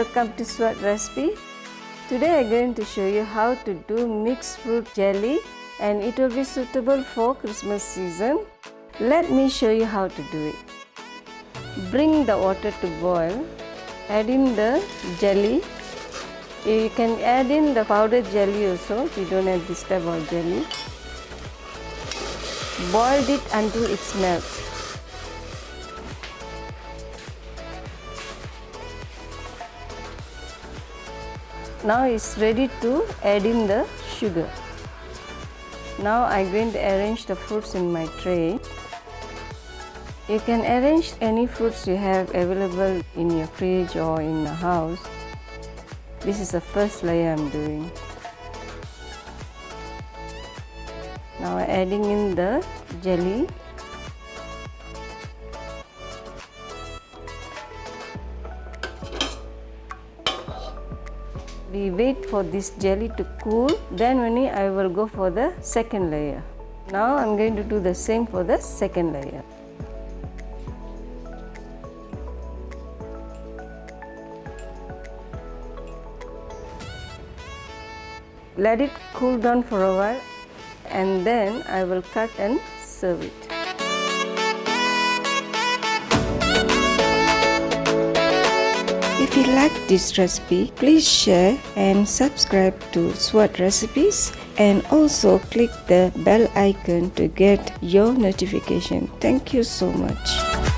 welcome to Sevat recipe. Today I'm going to show you how to do mixed fruit jelly, and it will be suitable for Christmas season. Let me show you how to do it. Bring the water to boil, add in the jelly. You can add in the powdered jelly also if you don't have this type of jelly. Boil it until it's melted. Now it's ready to add in the sugar. Now I'm going to arrange the fruits in my tray. You can arrange any fruits you have available in your fridge or in the house. This is the first layer I'm doing. Now adding in the jelly. We wait for this jelly to cool, then only I will go for the second layer. Now I'm going to do the same for the second layer. Let it cool down for a while, and then I will cut and serve it. If you like this recipe, please share and subscribe to Sevat recipes, and also click the bell icon to get your notification. Thank you so much.